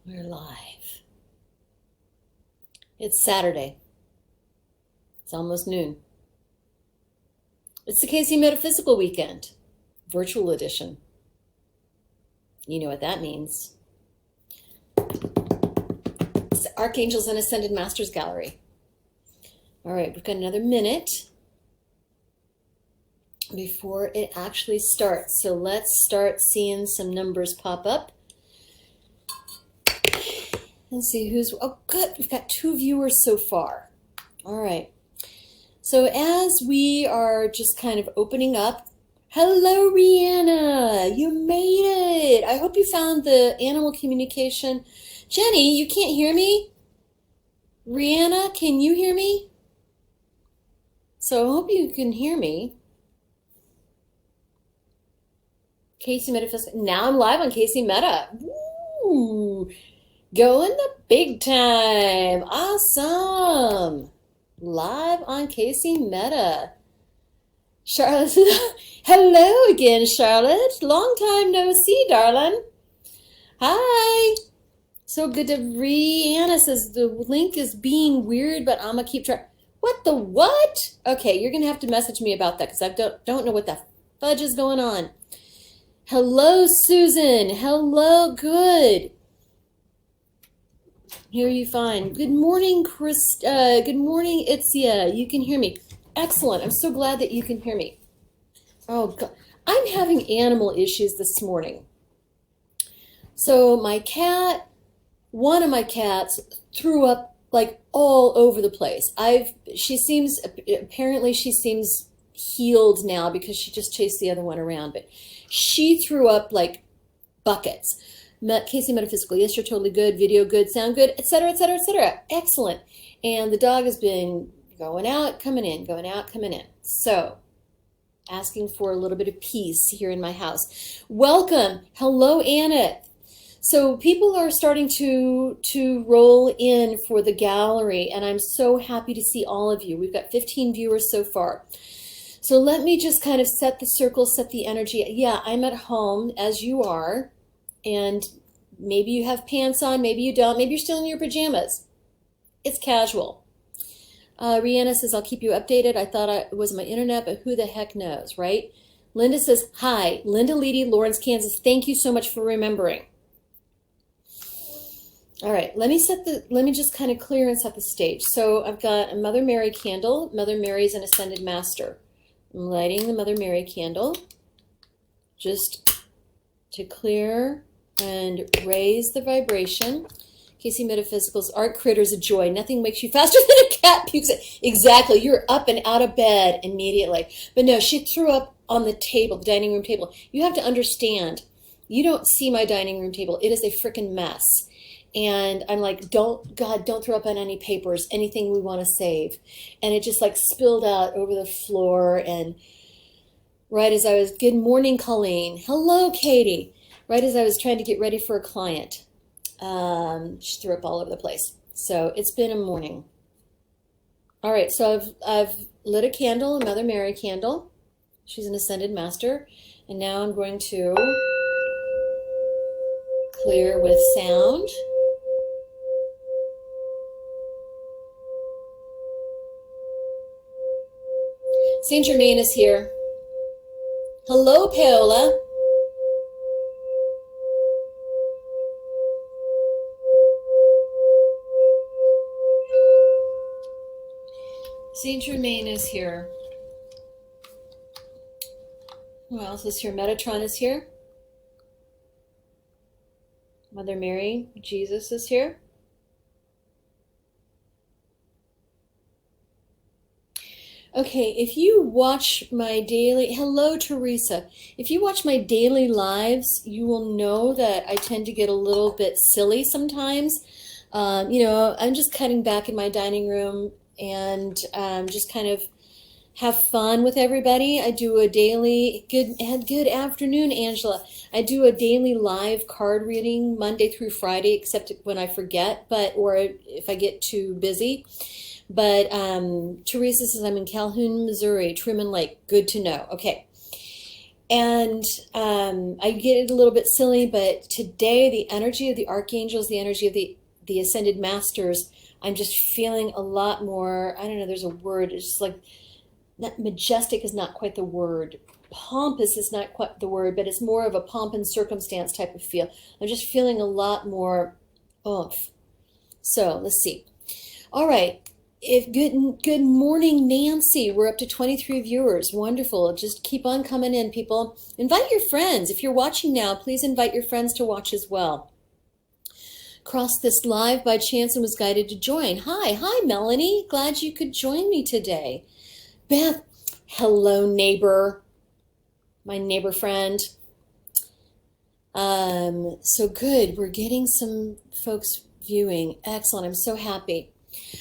We're live. It's Saturday. It's almost noon. It's the KC Metaphysical Weekend, virtual edition. You know what that means. It's the Archangels and Ascended Masters Gallery. All right, we've got another minute before it actually starts. So let's start seeing some numbers pop up. Let's see who's, oh good, we've got 2 viewers so far. All right. So as we are just kind of opening up, hello Rihanna, you made it. I hope you found the animal communication. Jenny, you can't hear me? Rihanna, can you hear me? So I hope you can hear me. KC Metaphysical, now I'm live on KC Meta. Woo! Going the big time. Awesome. Live on KC Meta. Charlotte, hello again, Charlotte. Long time no see, darling. Hi. So good to Rihanna says the link is being weird, but I'm going to keep trying. What the what? Okay, you're going to have to message me about that because I don't know what the fudge is going on. Hello, Susan. Hello, good. Here you find. Good morning, Chris. Good morning, Itzia. You can hear me. Excellent. I'm so glad that you can hear me. Oh, God. I'm having animal issues this morning. So my cat, one of my cats, threw up like all over the place. Apparently she seems healed now because she just chased the other one around, but she threw up like buckets. KC Metaphysical, yes, you're totally good. Video good, sound good, etc., etc., etc. Excellent. And the dog has been going out, coming in, going out, coming in. So, asking for a little bit of peace here in my house. Welcome. Hello, Anna. So, people are starting to roll in for the gallery, and I'm so happy to see all of you. We've got 15 viewers so far. So, let me just kind of set the circle, set the energy. Yeah, I'm at home, as you are. And maybe you have pants on, maybe you don't, maybe you're still in your pajamas. It's casual. Rihanna says, I'll keep you updated. I thought it was my internet, but who the heck knows, right? Linda says, hi. Linda Leedy, Lawrence, Kansas. Thank you so much for remembering. All right, let me just kind of clear and set the stage. So I've got a Mother Mary candle. Mother Mary's an Ascended Master. I'm lighting the Mother Mary candle just to clear and raise the vibration. KC Metaphysical's art critters a joy. Nothing makes you faster than a cat pukes. Exactly. You're up and out of bed immediately. But no, she threw up on the table, the dining room table. You have to understand, you don't see my dining room table. It is a freaking mess. And I'm like, God, don't throw up on any papers, anything we want to save. And it just like spilled out over the floor. And right as I was, good morning, Colleen. Hello, Katie. Right as I was trying to get ready for a client, she threw up all over the place. So it's been a morning. All right, so I've lit a candle, a Mother Mary candle. She's an Ascended Master. And now I'm going to clear with sound. Saint Germain is here. Hello, Paola. Saint Germain is here. Who else is here? Metatron is here. Mother Mary, Jesus is here. Okay, if you watch my daily, hello Teresa, if you watch my daily lives, you will know that I tend to get a little bit silly sometimes. I'm just cutting back in my dining room and just kind of have fun with everybody. I do a daily, good afternoon, Angela. I do a daily live card reading Monday through Friday, except when I forget, or if I get too busy. But Teresa says, I'm in Calhoun, Missouri, Truman Lake. Good to know. Okay. And I get a little bit silly, but today the energy of the archangels, the energy of the ascended masters, I'm just feeling a lot more, I don't know, there's a word, it's just like, not majestic is not quite the word. Pompous is not quite the word, but it's more of a pomp and circumstance type of feel. I'm just feeling a lot more oomph. So let's see. All right. Good morning, Nancy. We're up to 23 viewers. Wonderful. Just keep on coming in, people. Invite your friends. If you're watching now, please invite your friends to watch as well. Crossed this live by chance and was guided to join. Hi, Melanie. Glad you could join me today. Beth, hello, neighbor. My neighbor friend. So good. We're getting some folks viewing. Excellent. I'm so happy.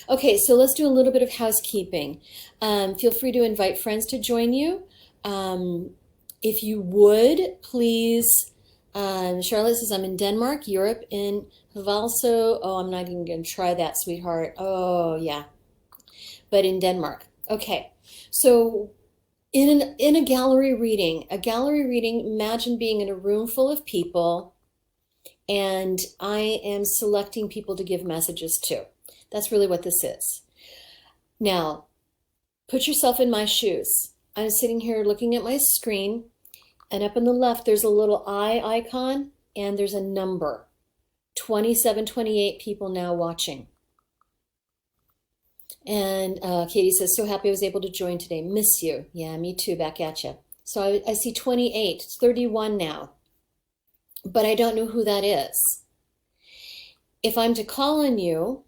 Okay, so let's do a little bit of housekeeping. Feel free to invite friends to join you. If you would, please, Charlotte says, I'm in Denmark, Europe, in Valso. Oh, I'm not even going to try that, sweetheart. Oh, yeah. But in Denmark. Okay, so in a gallery reading, imagine being in a room full of people, and I am selecting people to give messages to. That's really what this is. Now, put yourself in my shoes. I'm sitting here looking at my screen, and up on the left, there's a little eye icon, and there's a number. 27, 28 people now watching. And Katie says, so happy I was able to join today. Miss you. Yeah, me too, back at you. So I see 28. It's 31 now. But I don't know who that is. If I'm to call on you,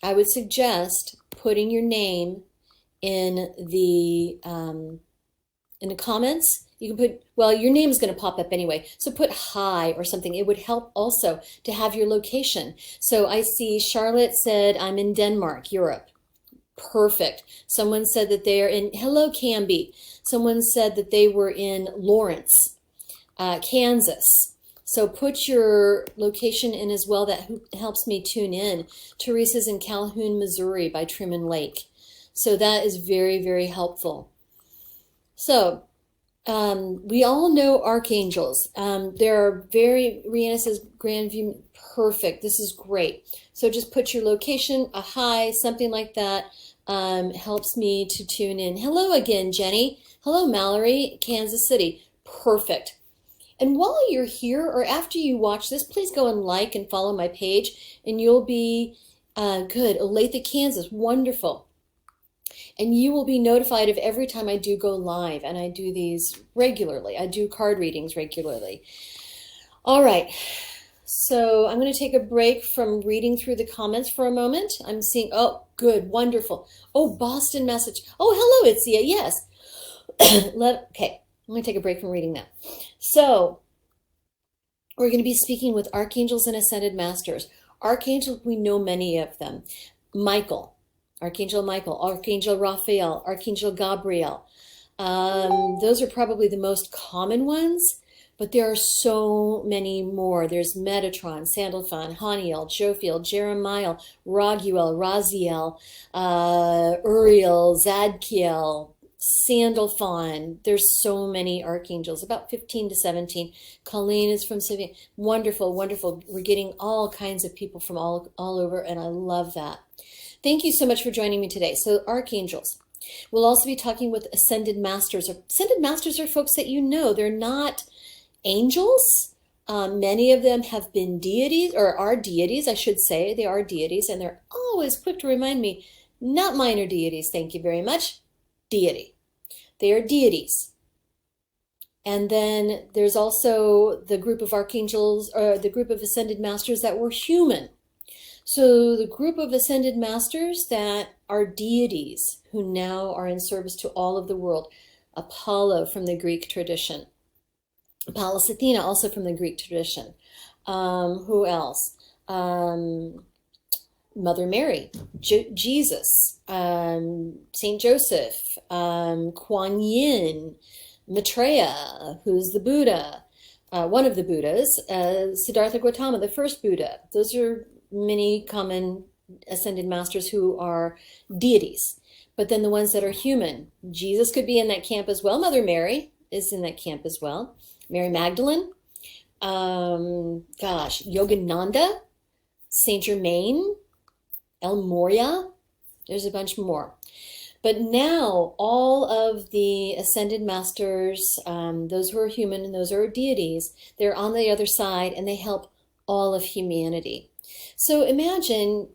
I would suggest putting your name in the comments. You can put, well, your name is going to pop up anyway. So put hi or something. It would help also to have your location. So I see Charlotte said, I'm in Denmark, Europe. Perfect. Someone said that they're in, hello, Canby. Someone said that they were in Lawrence, Kansas. So put your location in as well. That helps me tune in. Teresa's in Calhoun, Missouri by Truman Lake. So that is very, very helpful. So we all know archangels. There are Rihanna says, Grandview, perfect. This is great. So just put your location, a hi, something like that. Helps me to tune in. Hello again, Jenny. Hello, Mallory, Kansas City. Perfect. And while you're here or after you watch this, please go and like and follow my page, and you'll be good. Olathe, Kansas, wonderful. And you will be notified of every time I do go live, and I do these regularly. I do card readings regularly. All right, so I'm going to take a break from reading through the comments for a moment. I'm seeing, oh, good, wonderful. Oh, Boston message. Oh, hello, Itzia, yes. Okay, I'm going to take a break from reading that. So we're going to be speaking with archangels and ascended masters. Archangels, we know many of them. Michael, Archangel Michael, Archangel Raphael, Archangel Gabriel. Those are probably the most common ones, but there are so many more. There's Metatron, Sandalphon, Haniel, Jophiel, Jeremiah, Raguel, Raziel, Uriel, Zadkiel, Sandalphon. There's so many archangels, about 15 to 17. Colleen is from Sevilla. Wonderful, wonderful. We're getting all kinds of people from all over, and I love that. Thank you so much for joining me today. So archangels. We'll also be talking with ascended masters. Ascended masters are folks that you know. They're not angels. Many of them have been deities, or are deities, I should say. They are deities, and they're always quick to remind me, not minor deities, thank you very much. Deity. They are deities. And then there's also the group of archangels, or the group of ascended masters that were human. So the group of ascended masters that are deities who now are in service to all of the world. Apollo from the Greek tradition. Pallas Athena also from the Greek tradition. Who else? Mother Mary, Jesus, Saint Joseph, Kuan Yin, Maitreya, who's the Buddha, one of the Buddhas, Siddhartha Gautama, the first Buddha. Those are many common ascended masters who are deities. But then the ones that are human, Jesus could be in that camp as well. Mother Mary is in that camp as well. Mary Magdalene, Yogananda, Saint Germain, El Morya. There's a bunch more. But now all of the ascended masters, those who are human and those who are deities, they're on the other side and they help all of humanity. So imagine,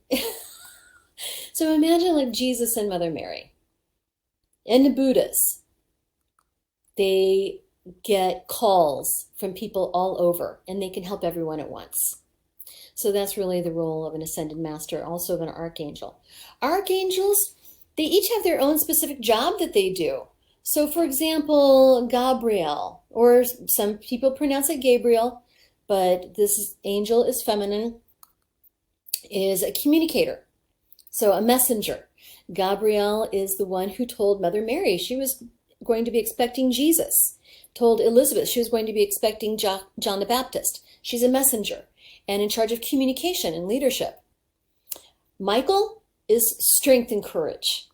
like Jesus and Mother Mary and the Buddhas. They get calls from people all over and they can help everyone at once. So that's really the role of an ascended master, also of an archangel. Archangels, they each have their own specific job that they do. So for example, Gabriel, or some people pronounce it Gabriel, but this angel is feminine, is a communicator. So a messenger. Gabriel is the one who told Mother Mary she was going to be expecting Jesus. Told Elizabeth she was going to be expecting John the Baptist. She's a messenger and in charge of communication and leadership. Michael is strength and courage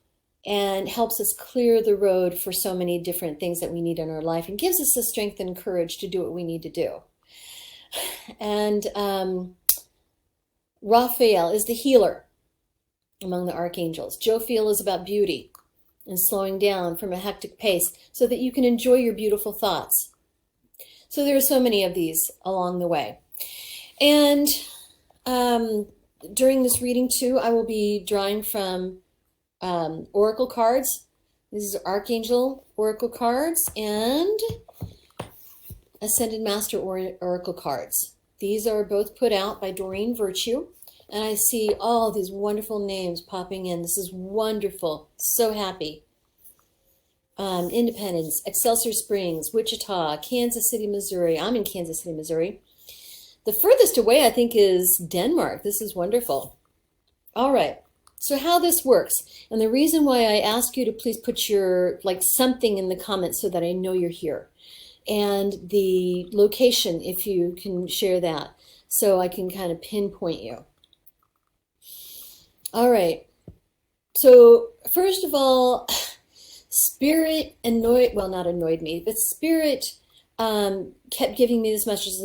and helps us clear the road for so many different things that we need in our life and gives us the strength and courage to do what we need to do. And Raphael is the healer among the archangels. Jophiel is about beauty and slowing down from a hectic pace so that you can enjoy your beautiful thoughts. So there are so many of these along the way. And during this reading too, I will be drawing from oracle cards. These are Archangel oracle cards and Ascended Master oracle cards. These are both put out by Doreen Virtue. And I see all these wonderful names popping in. This is wonderful. So happy. Independence, Excelsior Springs, Wichita, Kansas City, Missouri. I'm in Kansas City, Missouri. The furthest away, I think, is Denmark. This is wonderful. All right. So how this works, and the reason why I ask you to please put your, something in the comments so that I know you're here. And the location, if you can share that, so I can kind of pinpoint you. All right. So first of all, Spirit not annoyed me, but Spirit kept giving me this message,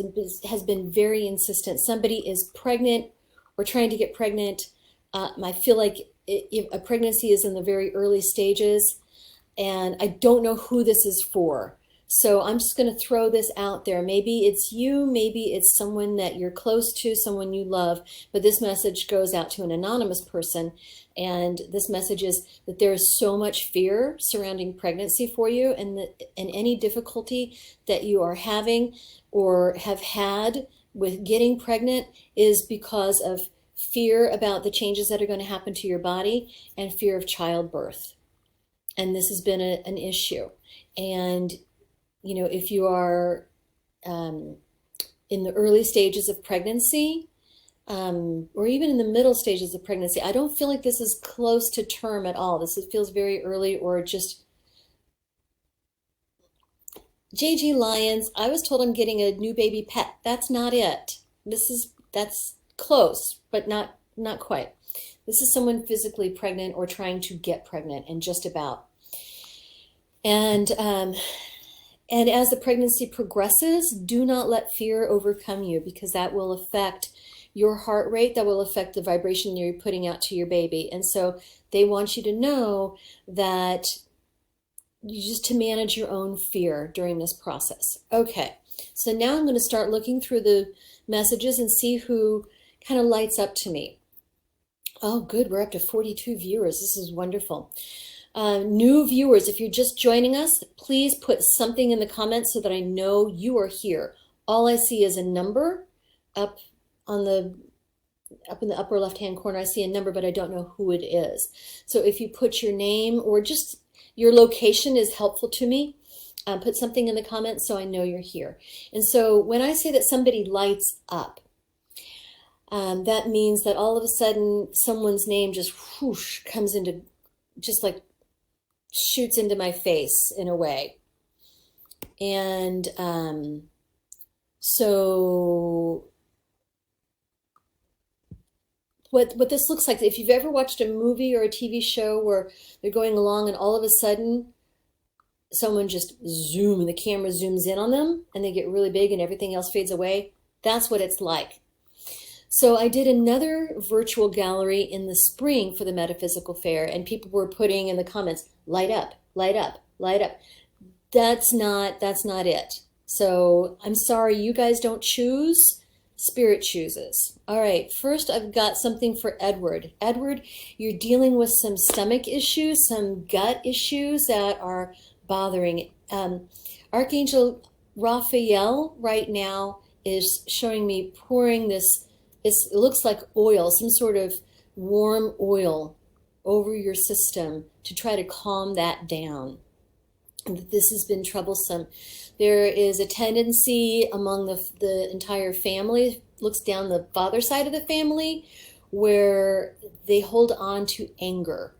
has been very insistent. Somebody is pregnant or trying to get pregnant. I feel like a pregnancy is in the very early stages, and I don't know who this is for. So I'm just going to throw this out there. Maybe it's you, maybe it's someone that you're close to, someone you love, but this message goes out to an anonymous person. And this message is that there is so much fear surrounding pregnancy for you, and any difficulty that you are having or have had with getting pregnant is because of fear about the changes that are going to happen to your body and fear of childbirth. And this has been an issue. And you know, if you are in the early stages of pregnancy, or even in the middle stages of pregnancy, I don't feel like this is close to term at all. This feels very early, or just JG Lyons. I was told I'm getting a new baby pet. That's not it. That's close, but not quite. This is someone physically pregnant or trying to get pregnant, and just about. And as the pregnancy progresses, do not let fear overcome you, because that will affect your heart rate, that will affect the vibration you're putting out to your baby. And so they want you to know that to manage your own fear during this process. Okay, so now I'm going to start looking through the messages and see who kind of lights up to me. Oh, good, we're up to 42 viewers. This is wonderful. New viewers, if you're just joining us, please put something in the comments so that I know you are here. All I see is a number up in the upper left-hand corner. I see a number, but I don't know who it is. So if you put your name or just your location is helpful to me. Put something in the comments so I know you're here. And so when I say that somebody lights up, that means that all of a sudden someone's name just whoosh comes into, just like shoots into my face in a way. And so what this looks like, if you've ever watched a movie or a TV show where they're going along and all of a sudden someone just the camera zooms in on them and they get really big and everything else fades away. That's what it's like. So I did another virtual gallery in the spring for the Metaphysical Fair, and people were putting in the comments, light up, light up, light up. That's not it. So I'm sorry, you guys don't choose. Spirit chooses. All right, first I've got something for Edward. Edward, you're dealing with some stomach issues, some gut issues that are bothering. Archangel Raphael right now is showing me pouring this, it looks like oil, some sort of warm oil over your system to try to calm that down. This has been troublesome. There is a tendency among the entire family, looks down the father side of the family, where they hold on to anger,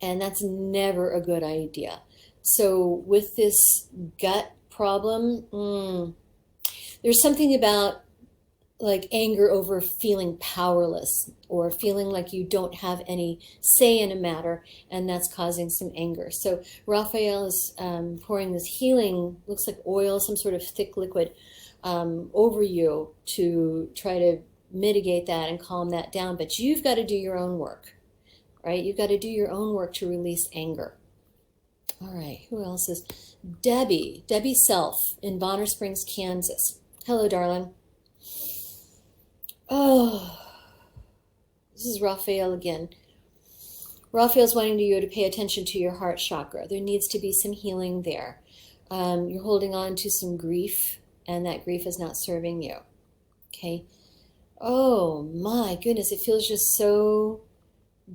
and that's never a good idea. So with this gut problem, there's something about like anger over feeling powerless or feeling like you don't have any say in a matter, and that's causing some anger. So Raphael is pouring this healing, looks like oil, some sort of thick liquid over you to try to mitigate that and calm that down. But you've got to do your own work, right? You've got to do your own work to release anger. All right, who else is? Debbie Self in Bonner Springs, Kansas. Hello, darling. Oh, this is Raphael again. Raphael's wanting you to pay attention to your heart chakra. There needs to be some healing there. You're holding on to some grief, and that grief is not serving you. Okay. Oh my goodness, it feels just so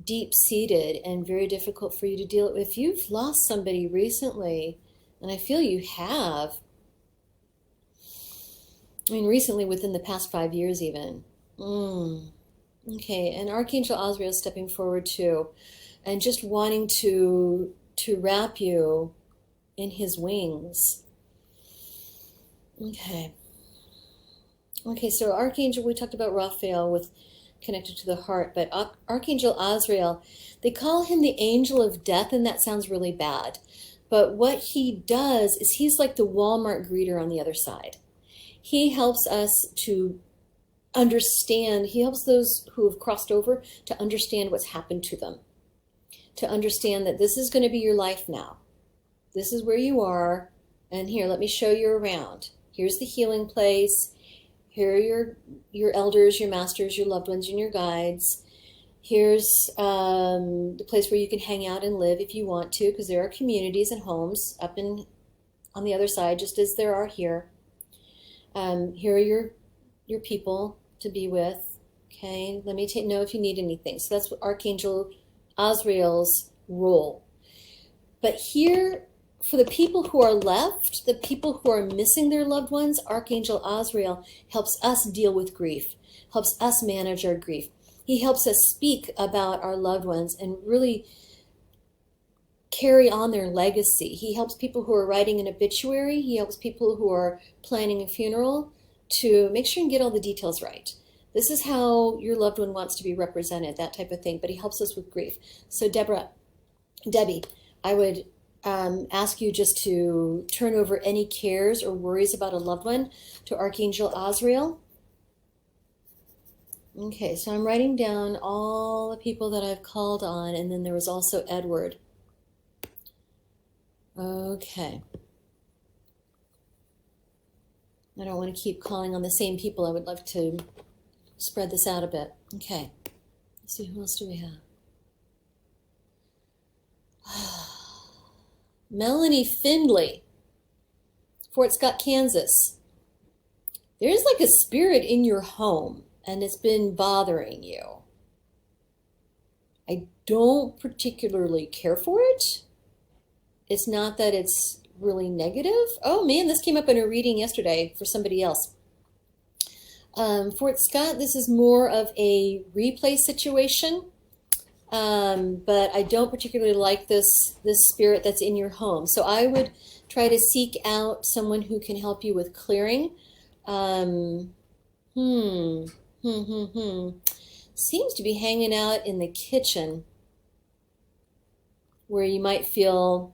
deep-seated and very difficult for you to deal with. If you've lost somebody recently, and I feel you have, I mean recently within the past 5 years even. Okay, and Archangel Azrael is stepping forward too, and just wanting to wrap you in his wings. Okay. Okay, so Archangel, we talked about Raphael with connected to the heart, but Archangel Azrael, they call him the angel of death, and that sounds really bad. But what he does is he's like the Walmart greeter on the other side. He helps us to understand, he helps those who have crossed over to understand what's happened to them, to understand that this is going to be your life now. This is where you are, and here, let me show you around. Here's the healing place. Here are your elders, your masters, your loved ones, and your guides. Here's the place where you can hang out and live if you want to, because there are communities and homes up on the other side, just as there are here. Here are your people to be with. Okay, let me know if you need anything. So that's what Archangel Azrael's role. But here, for the people who are left, the people who are missing their loved ones, Archangel Azrael helps us deal with grief, helps us manage our grief. He helps us speak about our loved ones and really carry on their legacy. He helps people who are writing an obituary. He helps people who are planning a funeral to make sure and get all the details right. This is how your loved one wants to be represented, that type of thing. But he helps us with grief. So Debbie, I would ask you just to turn over any cares or worries about a loved one to Archangel Azrael. Okay, so I'm writing down all the people that I've called on, and then there was also Edward. Okay. I don't want to keep calling on the same people. I would love to spread this out a bit. Okay. Let's see, who else do we have? Melanie Findley, Fort Scott, Kansas. There's like a spirit in your home, and it's been bothering you. I don't particularly care for it. It's not that it's really negative. Oh man, this came up in a reading yesterday for somebody else. Fort Scott, this is more of a replay situation. But I don't particularly like this spirit that's in your home. So I would try to seek out someone who can help you with clearing. Seems to be hanging out in the kitchen where you might feel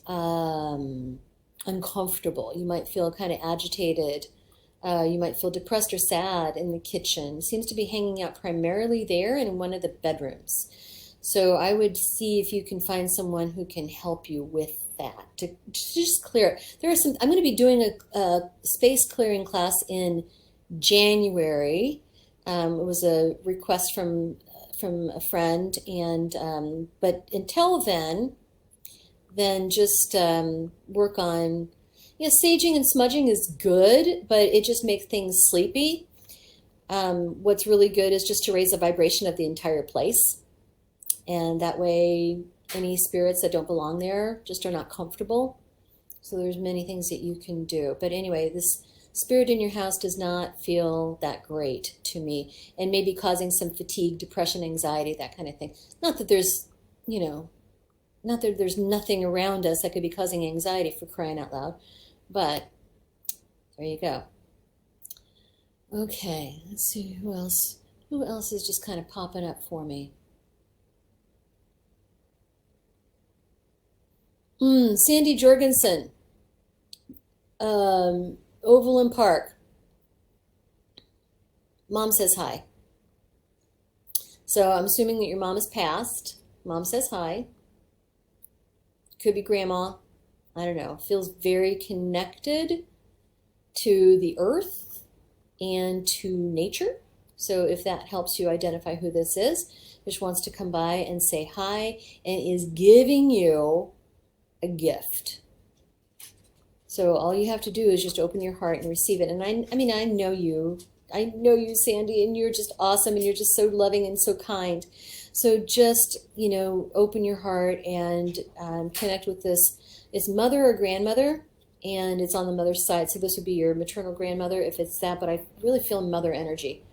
uncomfortable. You might feel kind of agitated. You might feel depressed or sad in the kitchen. It seems to be hanging out primarily there and in one of the bedrooms. So I would see if you can find someone who can help you with that, to just clear it. There are some, I'm going to be doing a space clearing class in January. It was a request from a friend, and but until then just work on, saging and smudging is good, but it just makes things sleepy. What's really good is just to raise the vibration of the entire place, and that way any spirits that don't belong there just are not comfortable. So there's many things that you can do. But anyway, this spirit in your house does not feel that great to me, and maybe causing some fatigue, depression, anxiety, that kind of thing. Not that there's, not that there's nothing around us that could be causing anxiety, for crying out loud. But there you go. Okay, let's see who else. Who else is just kind of popping up for me? Sandy Jorgensen, Overland Park. Mom says hi. So I'm assuming that your mom has passed. Mom says hi. Could be grandma. I don't know. Feels very connected to the earth and to nature. So if that helps you identify who this is, just wants to come by and say hi and is giving you a gift. So all you have to do is just open your heart and receive it. And I mean, I know you, Sandy, and you're just awesome, and you're just so loving and so kind. So just, open your heart and connect with this. It's mother or grandmother, and it's on the mother's side. So this would be your maternal grandmother if it's that, but I really feel mother energy.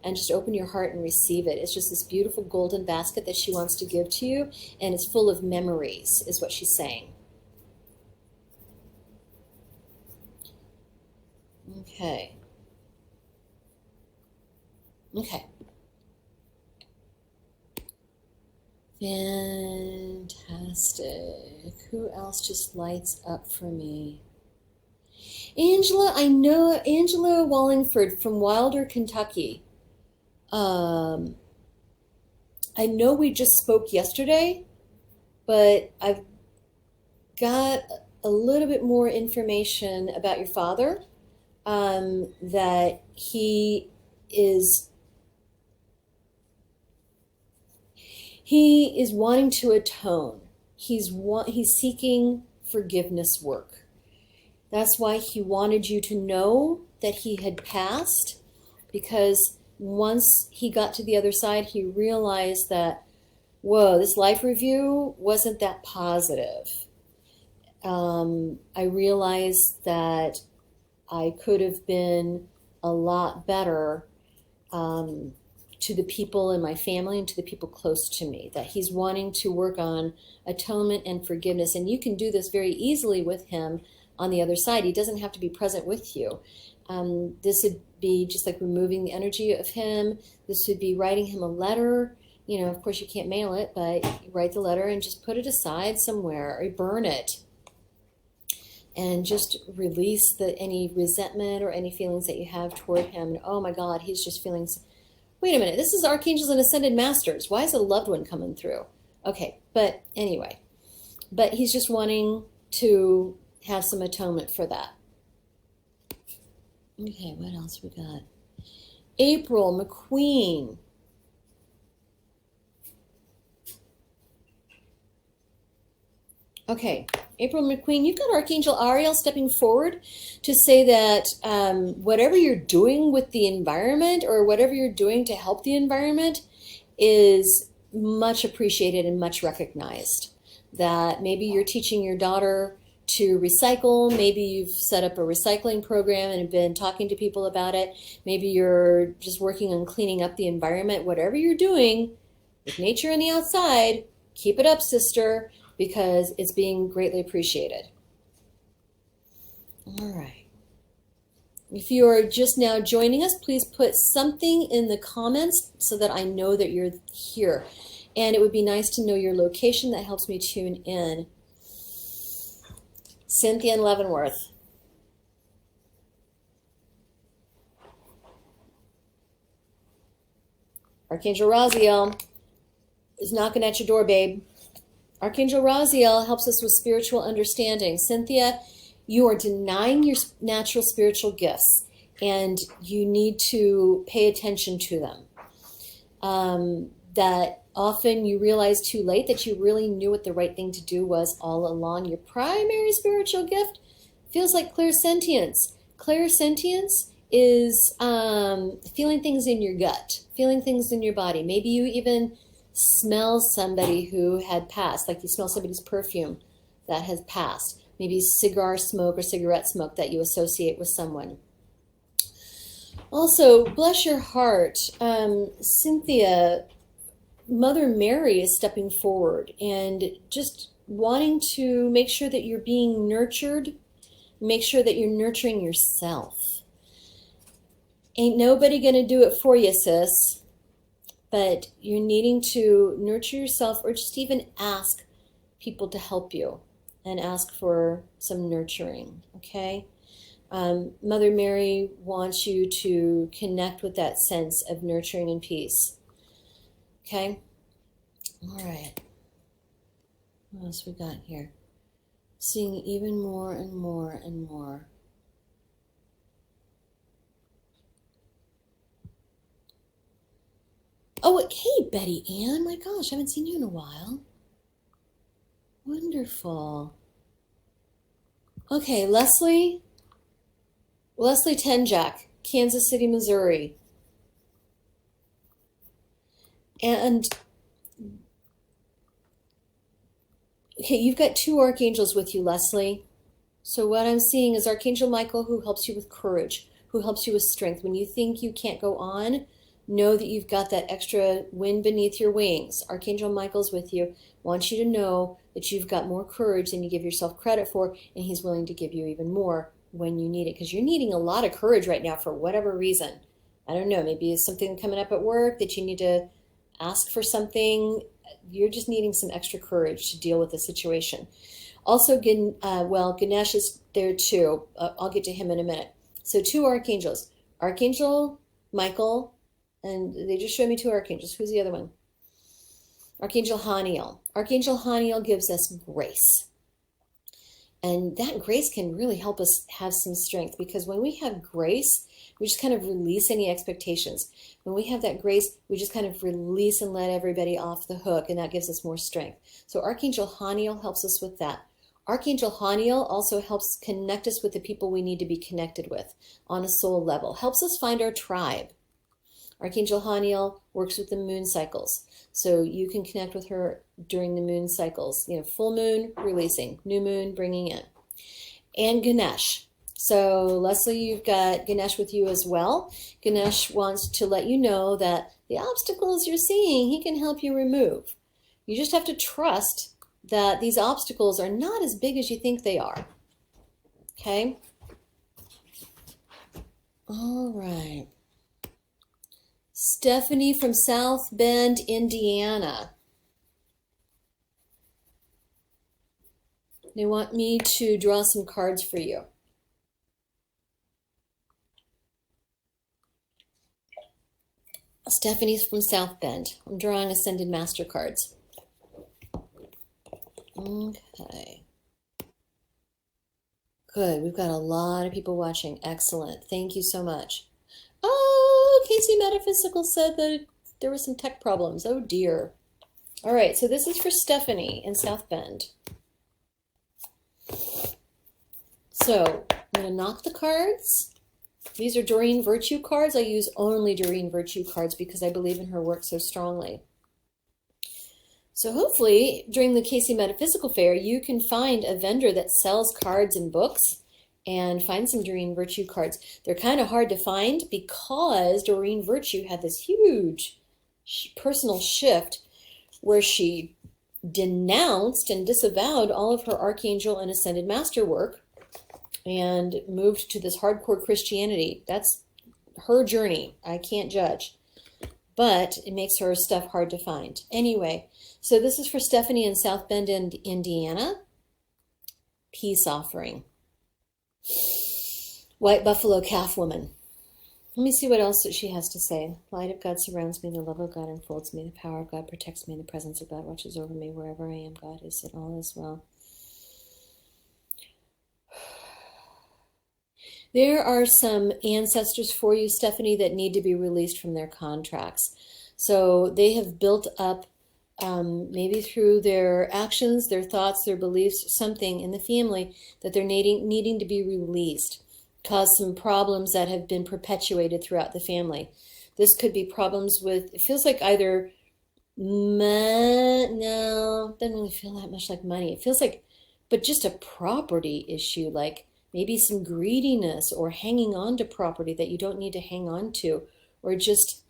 And just open your heart and receive it. It's just this beautiful golden basket that she wants to give to you, and it's full of memories, is what she's saying. Okay. Okay. Fantastic. Who else just lights up for me? Angela, I know Angela Wallingford from Wilder, Kentucky. I know we just spoke yesterday, but I've got a little bit more information about your father, that he is wanting to atone. He's seeking forgiveness work. That's why he wanted you to know that he had passed, because once he got to the other side, he realized that, whoa, this life review wasn't that positive. I realized that I could have been a lot better to the people in my family and to the people close to me, that he's wanting to work on atonement and forgiveness. And you can do this very easily with him on the other side. He doesn't have to be present with you. This would be just like removing the energy of him. This would be writing him a letter. Of course you can't mail it, but you write the letter and just put it aside somewhere, or burn it. And just release any resentment or any feelings that you have toward him. And oh my God, he's just feeling... Wait a minute, this is Archangels and Ascended Masters. Why is a loved one coming through? Okay, but anyway. But he's just wanting to have some atonement for that. Okay, what else we got? April McQueen. Okay, April McQueen, you've got Archangel Ariel stepping forward to say that whatever you're doing with the environment, or whatever you're doing to help the environment, is much appreciated and much recognized. That maybe you're teaching your daughter to recycle, maybe you've set up a recycling program and have been talking to people about it, maybe you're just working on cleaning up the environment. Whatever you're doing with nature and the outside, keep it up, sister, because it's being greatly appreciated. All right. If you are just now joining us, please put something in the comments so that I know that you're here. And it would be nice to know your location. That helps me tune in. Cynthia in Leavenworth. Archangel Raziel is knocking at your door, babe. Archangel Raziel helps us with spiritual understanding. Cynthia, you are denying your natural spiritual gifts, and you need to pay attention to them. That often you realize too late that you really knew what the right thing to do was all along. Your primary spiritual gift feels like clairsentience. Clairsentience is feeling things in your gut, feeling things in your body. Maybe you even smell somebody who had passed, like you smell somebody's perfume that has passed. Maybe cigar smoke or cigarette smoke that you associate with someone. Also, bless your heart, Cynthia, Mother Mary is stepping forward and just wanting to make sure that you're being nurtured, make sure that you're nurturing yourself. Ain't nobody going to do it for you, sis, but you're needing to nurture yourself, or just even ask people to help you and ask for some nurturing, okay? Mother Mary wants you to connect with that sense of nurturing and peace. Okay? All right. What else we got here? Seeing even more and more and more. Oh, hey, Betty Ann. My gosh, I haven't seen you in a while. Wonderful. Okay, Leslie Tenjak, Kansas City, Missouri. And, okay, you've got two archangels with you, Leslie. So what I'm seeing is Archangel Michael, who helps you with courage, who helps you with strength. When you think you can't go on, know that you've got that extra wind beneath your wings. Archangel Michael's with you, wants you to know that you've got more courage than you give yourself credit for, and he's willing to give you even more when you need it, because you're needing a lot of courage right now for whatever reason. I don't know, maybe it's something coming up at work that you need to ask for something. You're just needing some extra courage to deal with the situation. Also, Ganesh is there too. I'll get to him in a minute. So two archangels, Archangel Michael, and they just showed me two archangels. Who's the other one? Archangel Haniel. Archangel Haniel gives us grace. And that grace can really help us have some strength, because when we have grace, we just kind of release any expectations. When we have that grace, we just kind of release and let everybody off the hook, and that gives us more strength. So Archangel Haniel helps us with that. Archangel Haniel also helps connect us with the people we need to be connected with on a soul level, helps us find our tribe. Archangel Haniel works with the moon cycles, so you can connect with her during the moon cycles. You know, full moon, releasing, new moon, bringing in. And Ganesh. So Leslie, you've got Ganesh with you as well. Ganesh wants to let you know that the obstacles you're seeing, he can help you remove. You just have to trust that these obstacles are not as big as you think they are. Okay? All right. Stephanie from South Bend, Indiana. They want me to draw some cards for you. Stephanie's from South Bend. I'm drawing Ascended Master cards. Okay. Good. We've got a lot of people watching. Excellent. Thank you so much. Oh, KC Metaphysical said that there were some tech problems. Oh, dear. All right. So this is for Stephanie in South Bend. So I'm going to knock the cards. These are Doreen Virtue cards. I use only Doreen Virtue cards because I believe in her work so strongly. So hopefully during the KC Metaphysical Fair, you can find a vendor that sells cards and books and find some Doreen Virtue cards. They're kind of hard to find because Doreen Virtue had this huge personal shift where she denounced and disavowed all of her Archangel and Ascended Master work and moved to this hardcore Christianity. That's her journey. I can't judge. But it makes her stuff hard to find. Anyway, so this is for Stephanie in South Bend, Indiana. peace offering. White buffalo calf woman. Let me see what else that she has to say. Light of God surrounds me, the love of God enfolds me, the power of God protects me, the presence of God watches over me. Wherever I am, God is, and all is well. There are some ancestors for you, Stephanie, that need to be released from their contracts. So they have built up, maybe through their actions, their thoughts, their beliefs, something in the family that they're needing to be released. Cause some problems that have been perpetuated throughout the family. This could be problems with, it feels like either, no, doesn't really feel that much like money. It feels like, but just a property issue, like maybe some greediness or hanging on to property that you don't need to hang on to, or just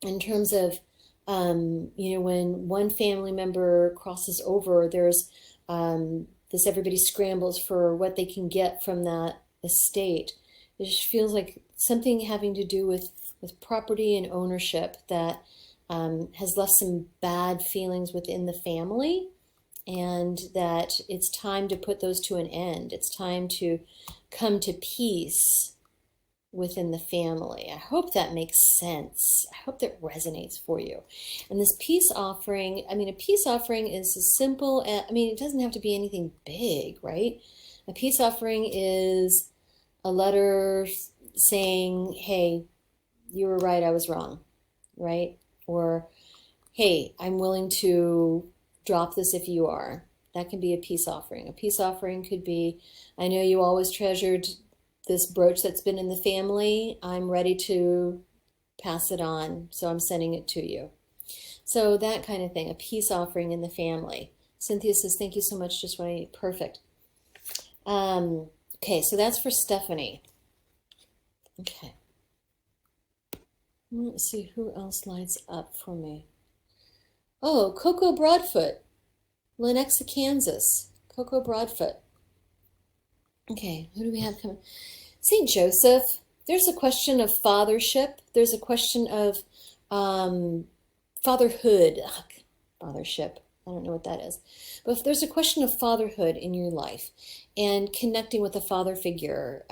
in terms of, when one family member crosses over, there's this, everybody scrambles for what they can get from that estate. It just feels like something having to do with property and ownership that has left some bad feelings within the family, and that it's time to put those to an end. It's time to come to peace within the family. I hope that makes sense. I hope that resonates for you. And this peace offering, a peace offering is as simple as, it doesn't have to be anything big, right? A peace offering is a letter saying, hey, you were right, I was wrong, right? Or, hey, I'm willing to drop this if you are. That can be a peace offering. A peace offering could be, I know you always treasured this brooch that's been in the family. I'm ready to pass it on, so I'm sending it to you. So that kind of thing, a peace offering in the family. Cynthia says, thank you so much, just what I need. Perfect. Okay, so that's for Stephanie. Okay. Let's see who else lights up for me. Oh, Coco Broadfoot, Lenexa, Kansas. Coco Broadfoot. Okay, who do we have coming? St. Joseph. There's a question of fathership. There's a question of fatherhood. Ugh, fathership. I don't know what that is. But there's a question of fatherhood in your life and connecting with a father figure.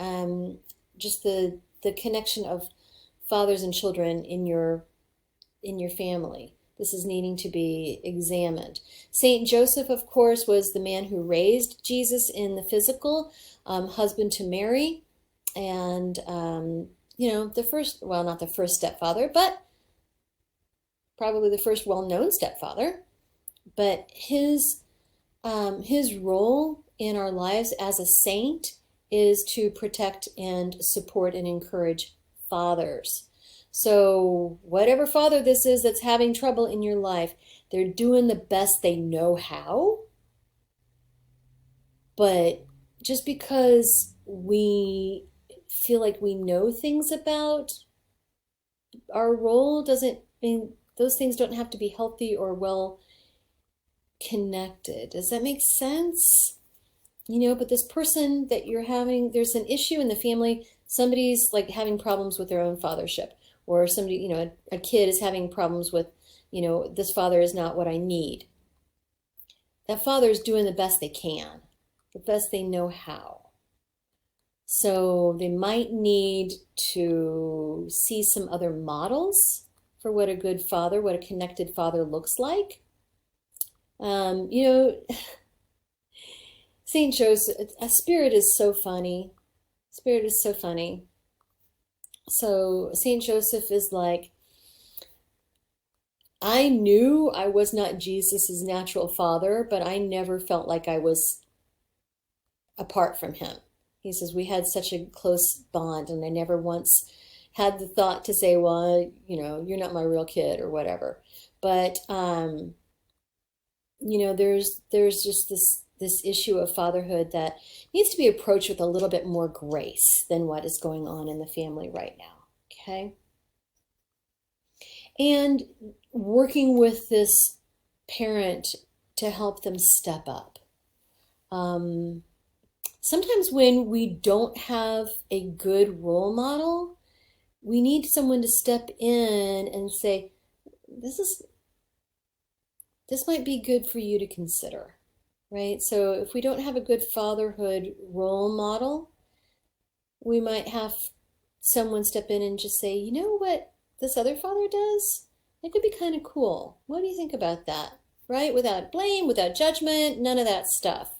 Just the connection of fathers and children in your family. This is needing to be examined. St. Joseph, of course, was the man who raised Jesus in the physical, husband to Mary, and, the first, well, not the first stepfather, but probably the first well-known stepfather. But his role in our lives as a saint is to protect and support and encourage fathers. So whatever father this is that's having trouble in your life, they're doing the best they know how. But just because we feel like we know things about our role doesn't mean those things don't have to be healthy or well connected. Does that make sense? But this person that you're having, there's an issue in the family. Somebody's like having problems with their own fathership, or somebody, a kid is having problems with, this father is not what I need. That father is doing the best they can, the best they know how. So they might need to see some other models for what a good father, what a connected father looks like. St. Joseph, a spirit is so funny. Spirit is so funny. So St. Joseph is like, I knew I was not Jesus's natural father, but I never felt like I was apart from him. He says, we had such a close bond, and I never once had the thought to say, well, you're not my real kid or whatever. But, there's just this issue of fatherhood that needs to be approached with a little bit more grace than what is going on in the family right now, okay? And working with this parent to help them step up. Sometimes when we don't have a good role model, we need someone to step in and say, this might be good for you to consider. right? So if we don't have a good fatherhood role model, we might have someone step in and just say, you know what this other father does? It could be kind of cool. What do you think about that? Right? Without blame, without judgment, none of that stuff.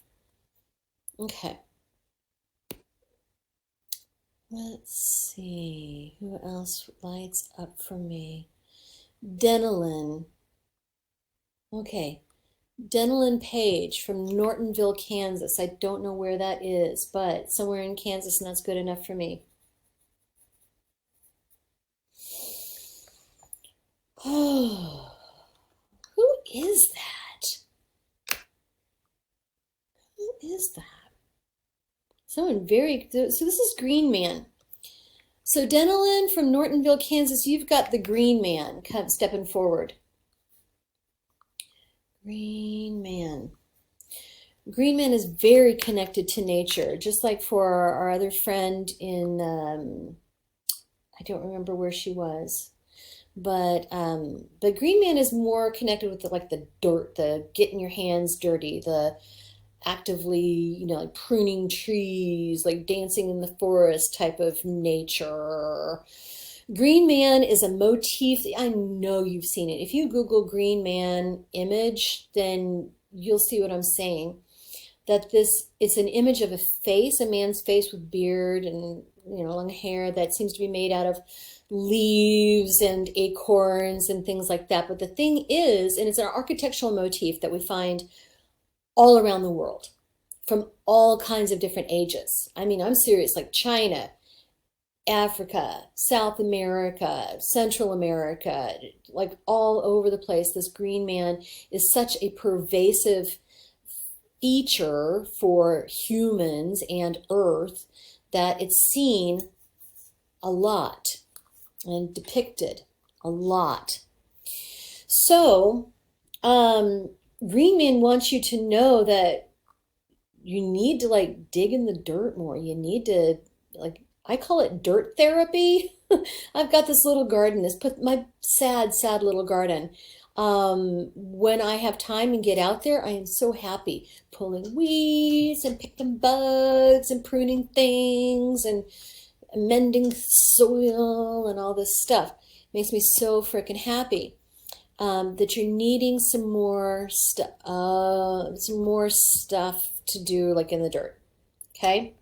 Okay. Let's see. Who else lights up for me? Denelyn. Okay. Denelyn Page from Nortonville, Kansas. I don't know where that is, but somewhere in Kansas, and that's good enough for me. Oh, who is that? Who is that? Someone very, so this is Green Man. So Denelyn from Nortonville, Kansas, you've got the Green Man stepping forward. Green Man. Green Man is very connected to nature, just like for our other friend in, I don't remember where she was, but Green Man is more connected with the dirt, the getting your hands dirty, the actively, you know, like pruning trees, like dancing in the forest type of nature. Green Man is a motif. I know you've seen it. If you Google Green Man image, then you'll see what I'm saying. That it's an image of a face, a man's face with beard and, you know, long hair that seems to be made out of leaves and acorns and things like that. But the thing is, and it's an architectural motif that we find all around the world from all kinds of different ages. I mean, I'm serious, like China, Africa, South America, Central America, like all over the place. This Green Man is such a pervasive feature for humans and Earth that it's seen a lot and depicted a lot. So, Green Man wants you to know that you need to like dig in the dirt more. You need to, like, I call it dirt therapy. I've got this little garden, my sad, sad little garden. When I have time and get out there, I am so happy pulling weeds and picking bugs and pruning things and mending soil and all this stuff. It makes me so freaking happy. That you're needing some more stuff to do, like in the dirt. Okay.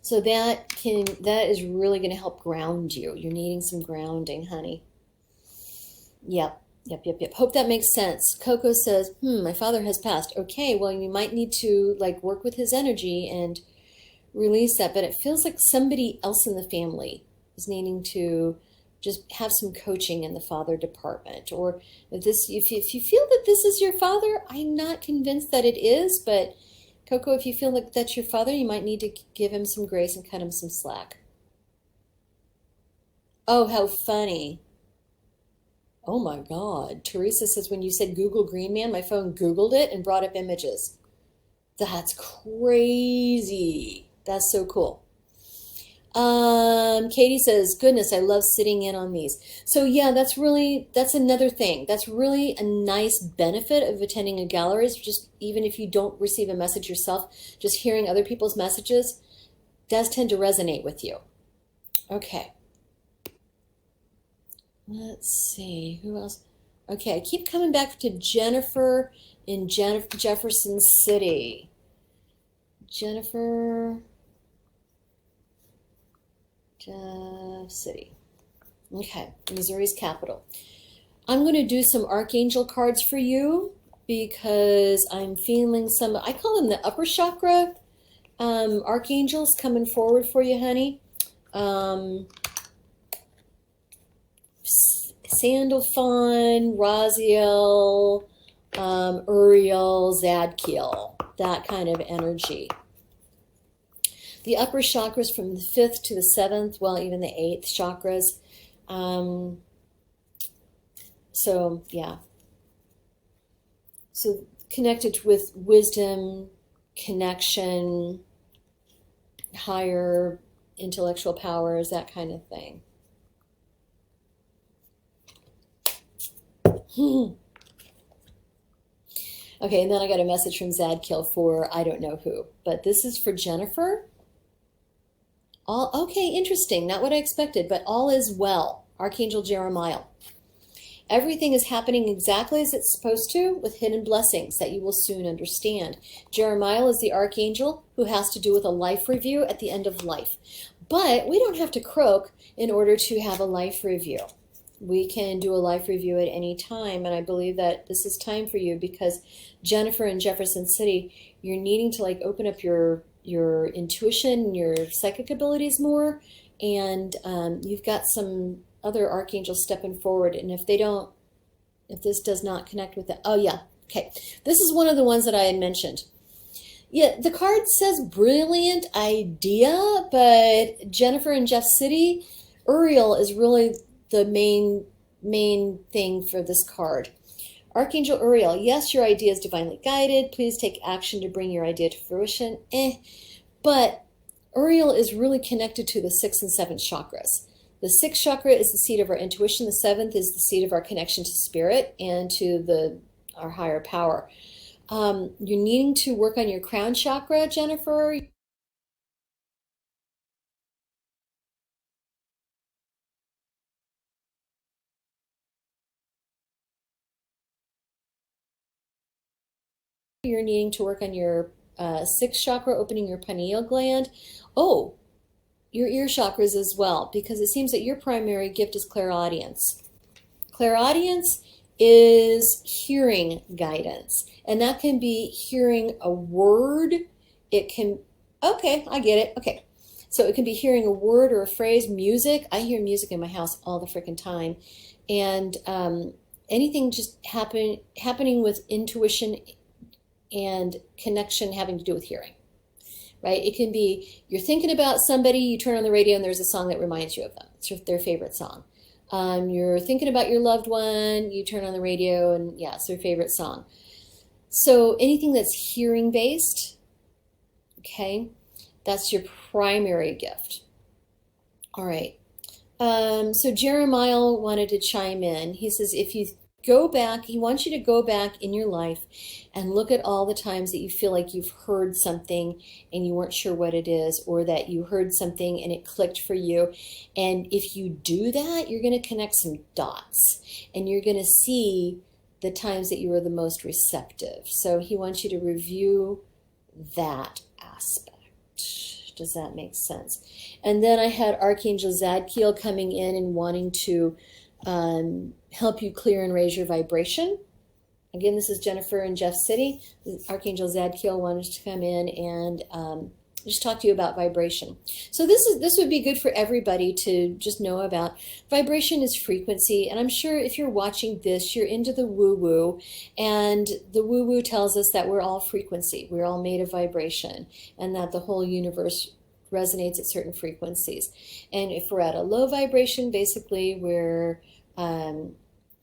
So that is really going to help ground you. You're needing some grounding, honey. Yep. Hope that makes sense. Coco says, my father has passed. Okay, well, you might need to like work with his energy and release that, but it feels like somebody else in the family is needing to just have some coaching in the father department. Or if you feel that this is your father, I'm not convinced that it is, but Coco, if you feel like that's your father, you might need to give him some grace and cut him some slack. Oh, how funny. Oh my God. Teresa says, when you said Google Green Man, my phone Googled it and brought up images. That's crazy. That's so cool. Katie says, goodness, I love sitting in on these. So yeah, that's another thing. That's really a nice benefit of attending a gallery, is just even if you don't receive a message yourself, just hearing other people's messages does tend to resonate with you. Okay. Let's see, who else? Okay, I keep coming back to Jennifer in Jefferson City. Jennifer... City. Okay, Missouri's capital. I'm going to do some archangel cards for you because I'm feeling some, I call them the upper chakra archangels coming forward for you, honey. Sandalphon, Raziel, Uriel, Zadkiel, that kind of energy. The upper chakras from the 5th to the 7th, well, even the 8th chakras. So, yeah. So, connected with wisdom, connection, higher intellectual powers, that kind of thing. Okay, and then I got a message from Zadkiel for I don't know who, but this is for Jennifer. All okay, interesting. Not what I expected, but all is well. Archangel Jeremiah. Everything is happening exactly as it's supposed to, with hidden blessings that you will soon understand. Jeremiah is the archangel who has to do with a life review at the end of life. But we don't have to croak in order to have a life review. We can do a life review at any time, and I believe that this is time for you because Jennifer in Jefferson City, you're needing to like open up your intuition, your psychic abilities more, and you've got some other archangels stepping forward, and if this does not connect with that, oh yeah, okay, this is one of the ones that I had mentioned. Yeah, the card says brilliant idea, but Jennifer in Jeff City, Uriel is really the main thing for this card. Archangel Uriel, yes, your idea is divinely guided. Please take action to bring your idea to fruition. But Uriel is really connected to the 6th and 7th chakras. The 6th chakra is the seat of our intuition. The 7th is the seat of our connection to spirit and to our higher power. You're needing to work on your crown chakra, Jennifer. You're needing to work on your 6th chakra, opening your pineal gland. Oh, your ear chakras as well, because it seems that your primary gift is clairaudience. Clairaudience is hearing guidance, and that can be hearing a word. It can, okay, I get it. Okay, so it can be hearing a word or a phrase, music. I hear music in my house all the freaking time, and anything just happening with intuition and connection having to do with hearing, right? It can be you're thinking about somebody, you turn on the radio and there's a song that reminds you of them. It's their favorite song. You're thinking about your loved one, you turn on the radio and yeah, it's their favorite song. So anything that's hearing based, okay, that's your primary gift. All right. So Jeremiah wanted to chime in. He says, if you go back, he wants you to go back in your life and look at all the times that you feel like you've heard something and you weren't sure what it is, or that you heard something and it clicked for you. And if you do that, you're going to connect some dots and you're going to see the times that you were the most receptive. So he wants you to review that aspect. Does that make sense? And then I had Archangel Zadkiel coming in and wanting to help you clear and raise your vibration. Again, this is Jennifer in Jeff City. Archangel Zadkiel wanted to come in and just talk to you about vibration. So this would be good for everybody to just know about. Vibration is frequency, and I'm sure if you're watching this, you're into the woo-woo, and the woo-woo tells us that we're all frequency. We're all made of vibration, and that the whole universe resonates at certain frequencies. And if we're at a low vibration, basically we're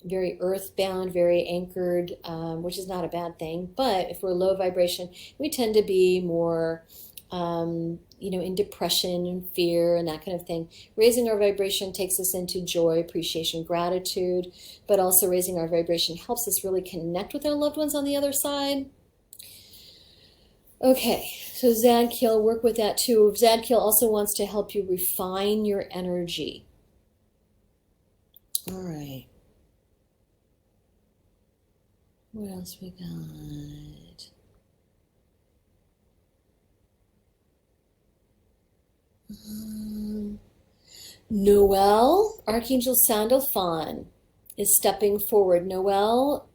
very earthbound, very anchored, which is not a bad thing. But if we're low vibration, we tend to be more, in depression and fear and that kind of thing. Raising our vibration takes us into joy, appreciation, gratitude, but also raising our vibration helps us really connect with our loved ones on the other side. Okay, so Zadkiel, work with that too. Zadkiel also wants to help you refine your energy. All right. What else we got? Noel, Archangel Sandalphon is stepping forward. Noel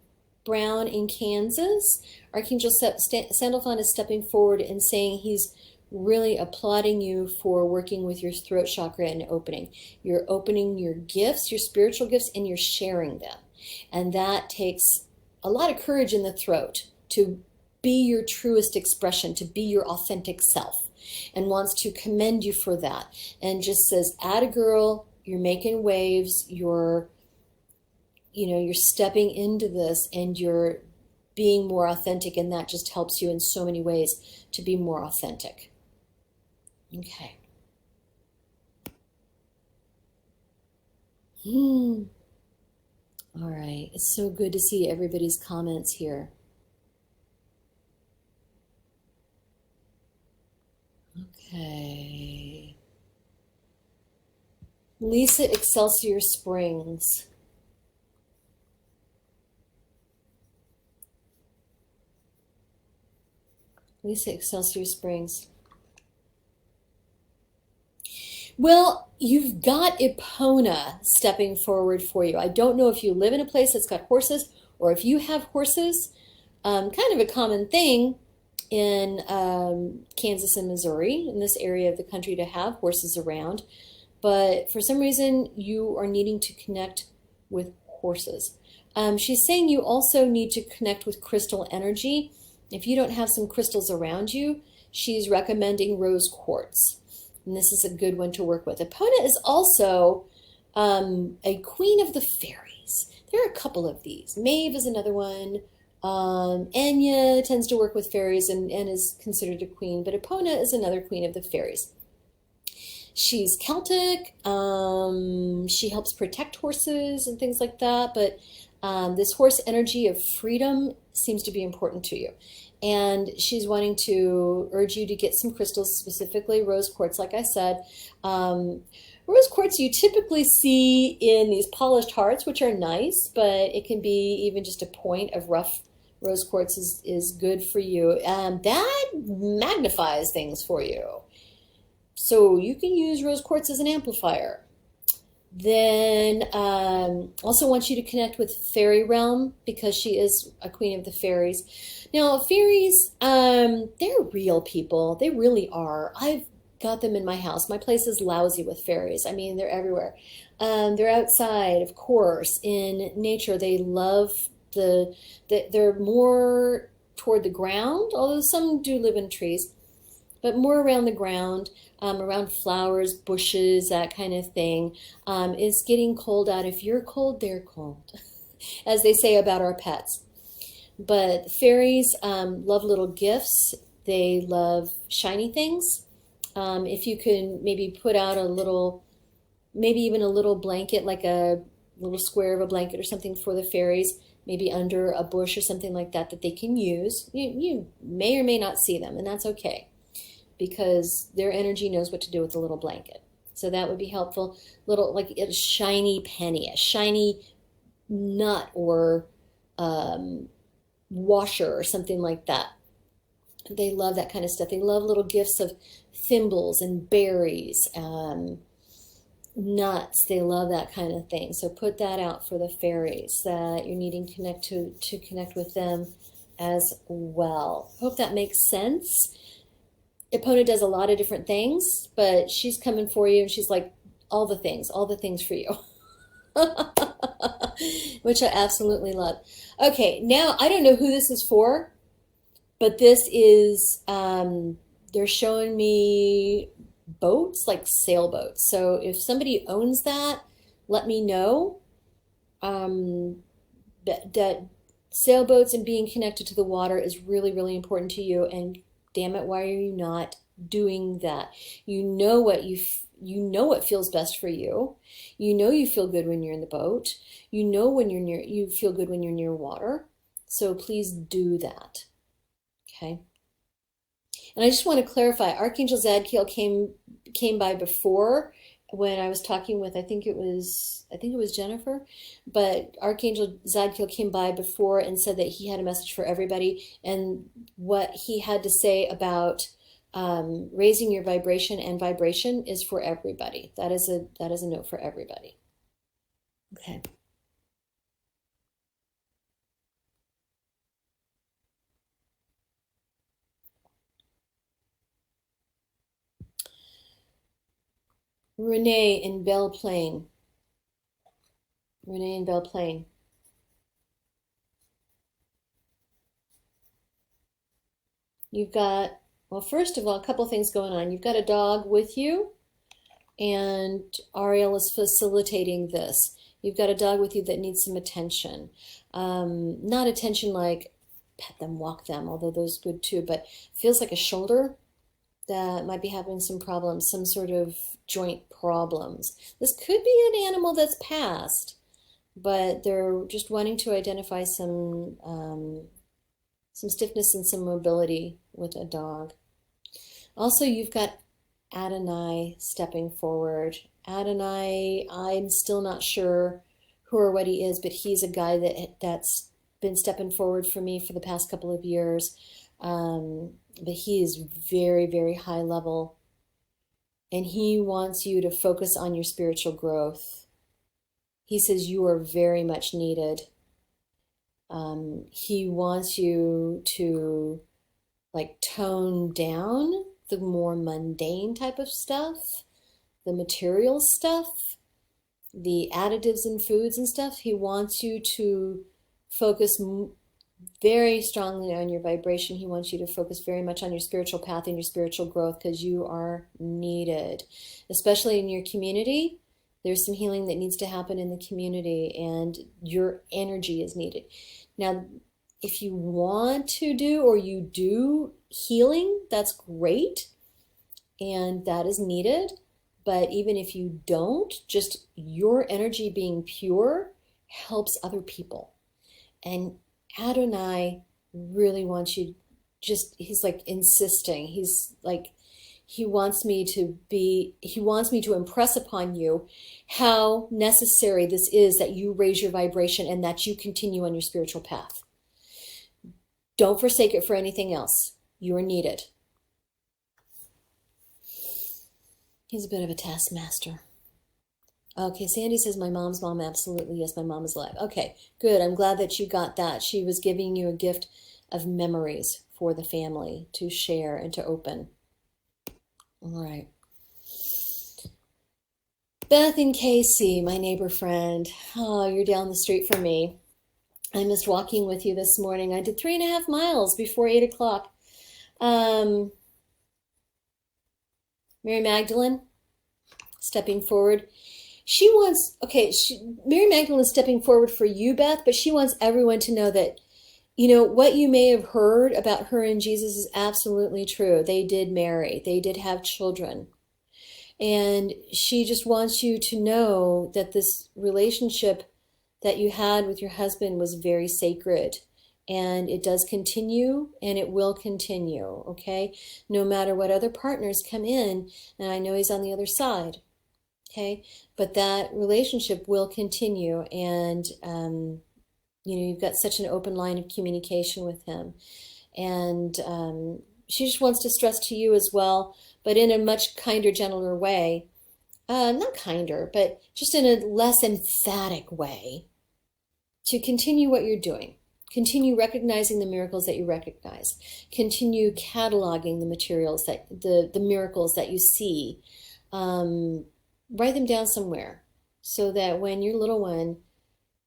Brown in Kansas, Archangel Sandalphon is stepping forward and saying he's really applauding you for working with your throat chakra and opening. You're opening your gifts, your spiritual gifts, and you're sharing them. And that takes a lot of courage in the throat to be your truest expression, to be your authentic self, and wants to commend you for that. And just says, atta girl, you're making waves, you're stepping into this and you're being more authentic, and that just helps you in so many ways to be more authentic. Okay. All right. It's so good to see everybody's comments here. Lisa Excelsior Springs. Lisa Excelsior Springs. Well, you've got Epona stepping forward for you. I don't know if you live in a place that's got horses or if you have horses. Kind of a common thing in Kansas and Missouri, in this area of the country, to have horses around. But for some reason, you are needing to connect with horses. She's saying you also need to connect with crystal energy. If you don't have some crystals around you, she's recommending rose quartz. And this is a good one to work with. Epona is also a queen of the fairies. There are a couple of these. Maeve is another one. Anya tends to work with fairies and is considered a queen, but Epona is another queen of the fairies. She's Celtic. She helps protect horses and things like that, but this horse energy of freedom seems to be important to you. And she's wanting to urge you to get some crystals, specifically rose quartz, like I said. Rose quartz you typically see in these polished hearts, which are nice, but it can be even just a point of rough rose quartz is good for you. That magnifies things for you. So you can use rose quartz as an amplifier. Then also wants you to connect with fairy realm because she is a queen of the fairies. Now fairies, they're real people. They really are. I've got them in my house. My place is lousy with fairies. I mean, they're everywhere. They're outside, of course, in nature. They love they're more toward the ground, although some do live in trees, but more around the ground, around flowers, bushes, that kind of thing. It's getting cold out. If you're cold, they're cold, as they say about our pets. But fairies love little gifts. They love shiny things. If you can maybe put out a little, maybe even a little blanket, like a little square of a blanket or something for the fairies, maybe under a bush or something like that they can use. You may or may not see them, and that's okay, because their energy knows what to do with the little blanket. So that would be helpful. Little, like a shiny penny, a shiny nut or washer or something like that. They love that kind of stuff. They love little gifts of thimbles and berries, nuts. They love that kind of thing. So put that out for the fairies that you're needing to connect with them as well. Hope that makes sense. Epona does a lot of different things, but she's coming for you and she's like, all the things for you. Which I absolutely love. Okay, now I don't know who this is for, but this is, they're showing me boats, like sailboats. So if somebody owns that, let me know. That sailboats and being connected to the water is really, really important to you. And damn it, why are you not doing that? You know what what feels best for you. You know you feel good when you're in the boat. You know when you feel good when you're near water. So please do that. Okay. And I just want to clarify, Archangel Zadkiel came by before when I was talking with, I think it was Jennifer, but Archangel Zadkiel came by before and said that he had a message for everybody, and what he had to say about raising your vibration and vibration is for everybody. That is a note for everybody. Okay. Renee in Belle Plaine. Renee in Belle Plaine. You've got, well, first of all, a couple things going on. You've got a dog with you, and Ariel is facilitating this. You've got a dog with you that needs some attention. Not attention like pet them, walk them, although those good too, but feels like a shoulder that might be having some problems, some sort of joint problems. This could be an animal that's passed, but they're just wanting to identify some stiffness and some mobility with a dog. Also, you've got Adonai stepping forward. Adonai, I'm still not sure who or what he is, but he's a guy that's been stepping forward for me for the past couple of years. But he is very, very high level, and he wants you to focus on your spiritual growth. He says you are very much needed. He wants you to like tone down the more mundane type of stuff, the material stuff, the additives in foods and stuff. He wants you to focus very strongly on your vibration. He wants you to focus very much on your spiritual path and your spiritual growth, because you are needed, especially in your community. There's some healing that needs to happen in the community, and your energy is needed. Now, if you want to do, or you do healing, that's great, and that is needed. But even if you don't, just your energy being pure helps other people. And Adonai really wants you, he's like insisting. He's like, he wants me to impress upon you how necessary this is, that you raise your vibration and that you continue on your spiritual path. Don't forsake it for anything else. You are needed. He's a bit of a taskmaster. Okay, Sandy says, my mom's mom. Absolutely, yes, my mom is alive. Okay, good. I'm glad that you got that. She was giving you a gift of memories for the family to share and to open. All right. Beth and Casey, my neighbor friend. Oh, you're down the street from me. I missed walking with you this morning. I did 3.5 miles before 8 o'clock. Mary Magdalene, stepping forward. She wants, Mary Magdalene is stepping forward for you, Beth, but she wants everyone to know that, you know, what you may have heard about her and Jesus is absolutely true. They did marry. They did have children. And she just wants you to know that this relationship that you had with your husband was very sacred. And it does continue, and it will continue, okay? No matter what other partners come in, and I know he's on the other side, okay? But that relationship will continue, and, you know, you've got such an open line of communication with him. And she just wants to stress to you as well, but in a much kinder, gentler way. Not kinder, but just in a less emphatic way, to continue what you're doing. Continue recognizing the miracles that you recognize. Continue cataloging the materials that the miracles that you see. Write them down somewhere, so that when your little one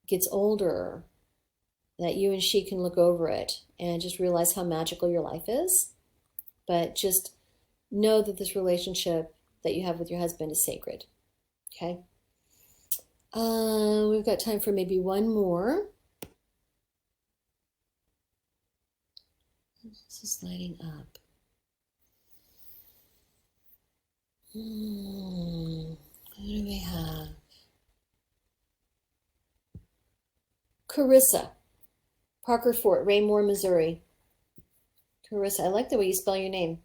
gets older, that you and she can look over it and just realize how magical your life is. But just know that this relationship that you have with your husband is sacred. Okay? We've got time for maybe one more. This is lighting up. What do we have? Carissa, Parker Fort, Raymore, Missouri. Carissa, I like the way you spell your name.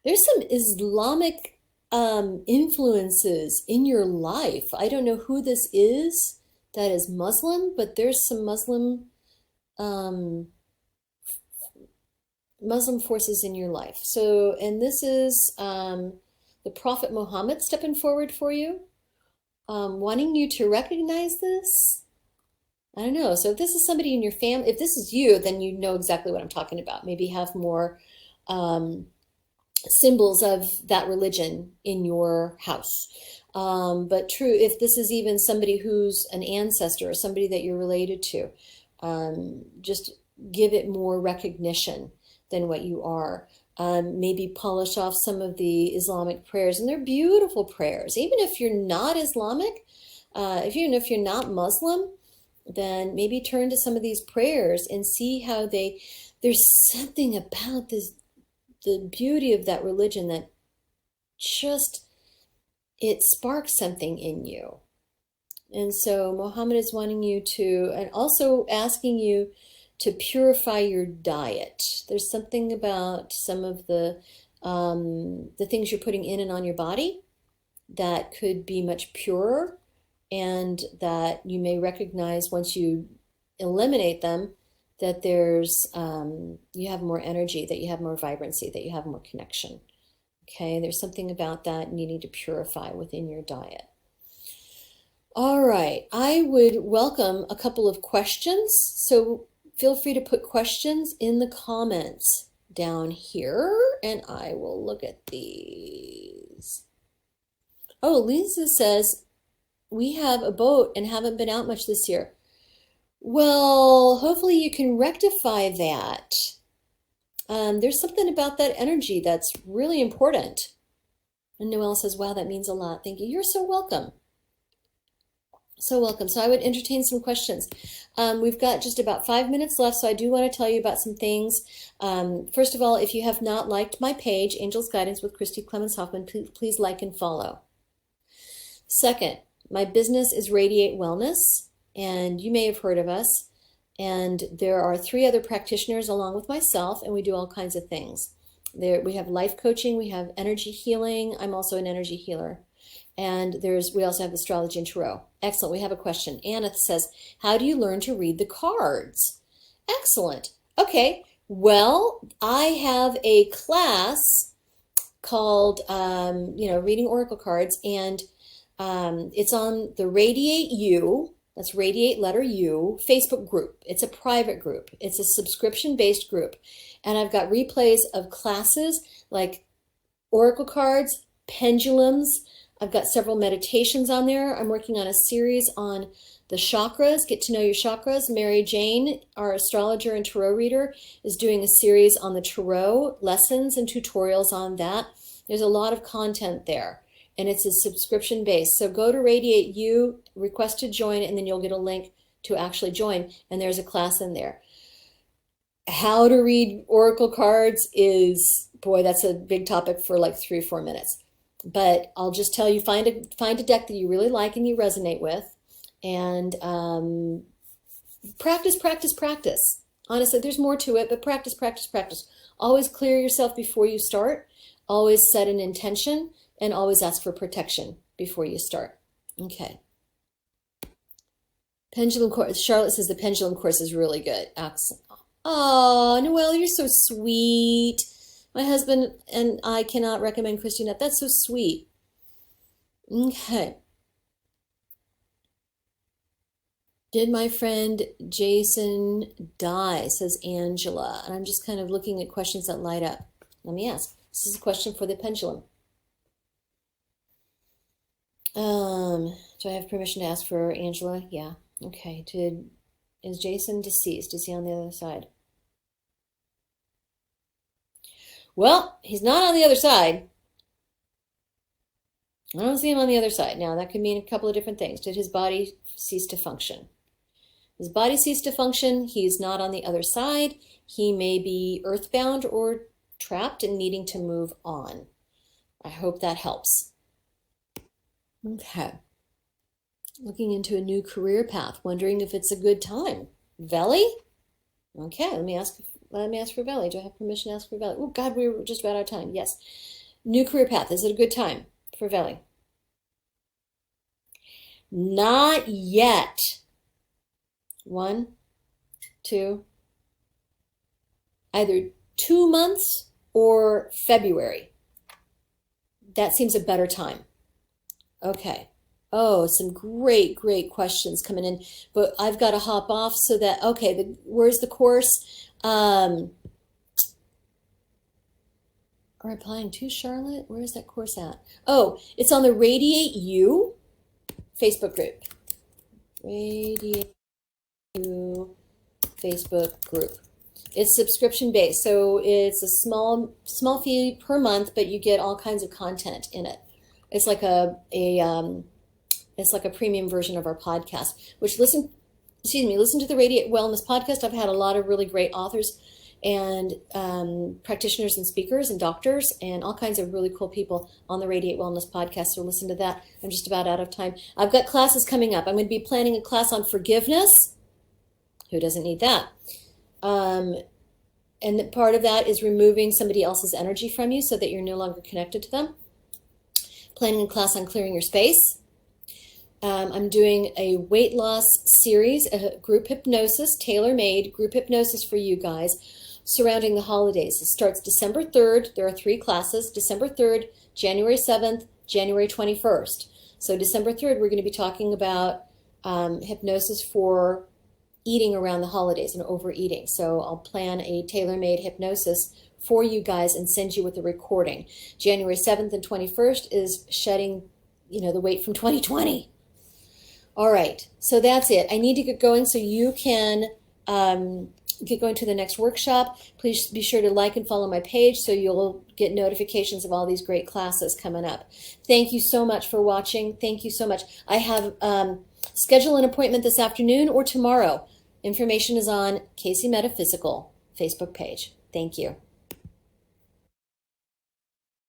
There's some Islamic influences in your life. I don't know who this is that is Muslim, but there's some Muslim forces in your life. So, and this is the Prophet Muhammad stepping forward for you, wanting you to recognize this. I don't know. So if this is somebody in your family, if this is you, then you know exactly what I'm talking about. Maybe have more symbols of that religion in your house. But true, if this is even somebody who's an ancestor or somebody that you're related to, just give it more recognition than what you are. Maybe polish off some of the Islamic prayers, and they're beautiful prayers. Even if you're not Islamic, even if you're not Muslim, then maybe turn to some of these prayers and see how there's something about this, the beauty of that religion, that just, it sparks something in you. And so Muhammad is wanting you to, and also asking you to purify your diet. There's something about some of the things you're putting in and on your body that could be much purer, and that you may recognize once you eliminate them that there's you have more energy, that you have more vibrancy, that you have more connection. Okay, there's something about that needing to purify within your diet. All right, I would welcome a couple of questions. So feel free to put questions in the comments down here, and I will look at these. Oh, Lisa says, we have a boat and haven't been out much this year. Well, hopefully you can rectify that. There's something about that energy that's really important. And Noelle says, wow, that means a lot. Thank you. You're so welcome. So welcome. So I would entertain some questions. We've got just about 5 minutes left, so I do want to tell you about some things. First of all, if you have not liked my page, Angel's Guidance with Christi Clemens Hoffman, please like and follow. Second, my business is Radiate Wellness, and you may have heard of us. And there are 3 other practitioners along with myself, and we do all kinds of things. We have life coaching, we have energy healing. I'm also an energy healer. And we also have astrology and tarot. Excellent. We have a question. Anna says, how do you learn to read the cards? Excellent. Okay. Well, I have a class called, Reading Oracle Cards, and it's on the Radiate U, that's Radiate letter U, Facebook group. It's a private group. It's a subscription-based group. And I've got replays of classes like Oracle cards, pendulums. I've got several meditations on there. I'm working on a series on the chakras, get to know your chakras. Mary Jane, our astrologer and tarot reader, is doing a series on the tarot, lessons and tutorials on that. There's a lot of content there, and it's a subscription base. So go to Radiate U, request to join, and then you'll get a link to actually join, and there's a class in there. How to read Oracle cards is, boy, that's a big topic for like 3 or 4 minutes. But I'll just tell you, find a deck that you really like and you resonate with, and practice, practice, practice. Honestly, there's more to it, but practice, practice, practice. Always clear yourself before you start. Always set an intention, and always ask for protection before you start. Okay. Pendulum course. Charlotte says the pendulum course is really good. Excellent. Oh, Noelle, you're so sweet. My husband and I cannot recommend Christi enough. That's so sweet. Okay. Did my friend Jason die? Says Angela. And I'm just kind of looking at questions that light up. Let me ask. This is a question for the pendulum. Do I have permission to ask for Angela? Yeah. Okay. Is Jason deceased? Is he on the other side? Well, he's not on the other side. I don't see him on the other side. Now, that could mean a couple of different things. Did his body cease to function? His body ceased to function. He's not on the other side. He may be earthbound or trapped and needing to move on. I hope that helps. Okay. Looking into a new career path, wondering if it's a good time. Veli? Okay, let me ask for Veli. Do I have permission to ask for Veli? Oh, God, we were just about out of time. Yes. New career path. Is it a good time for Veli? Not yet. 1, 2, either 2 months or February. That seems a better time. Okay. Oh, some great, great questions coming in, but I've got to hop off so that, okay, where's the course? Are applying to Charlotte? Where is that course at? Oh, it's on the Radiate U Facebook group. Radiate U Facebook group. It's subscription based, so it's a small fee per month, but you get all kinds of content in it. It's like a premium version of our podcast. Which listen to the Radiate Wellness podcast. I've had a lot of really great authors and practitioners and speakers and doctors and all kinds of really cool people on the Radiate Wellness podcast. So listen to that. I'm just about out of time. I've got classes coming up. I'm going to be planning a class on forgiveness. Who doesn't need that? And part of that is removing somebody else's energy from you so that you're no longer connected to them. Planning a class on clearing your space. I'm doing a weight loss series, a group hypnosis, tailor-made group hypnosis for you guys surrounding the holidays. It starts December 3rd. There are 3 classes, December 3rd, January 7th, January 21st. So December 3rd, we're going to be talking about hypnosis for eating around the holidays and overeating. So I'll plan a tailor-made hypnosis for you guys and send you with a recording. January 7th and 21st is shedding, the weight from 2020. All right, so that's it. I need to get going so you can get going to the next workshop. Please be sure to like and follow my page so you'll get notifications of all these great classes coming up. Thank you so much for watching. Thank you so much. I have schedule an appointment this afternoon or tomorrow. Information is on KC Metaphysical Facebook page. Thank you.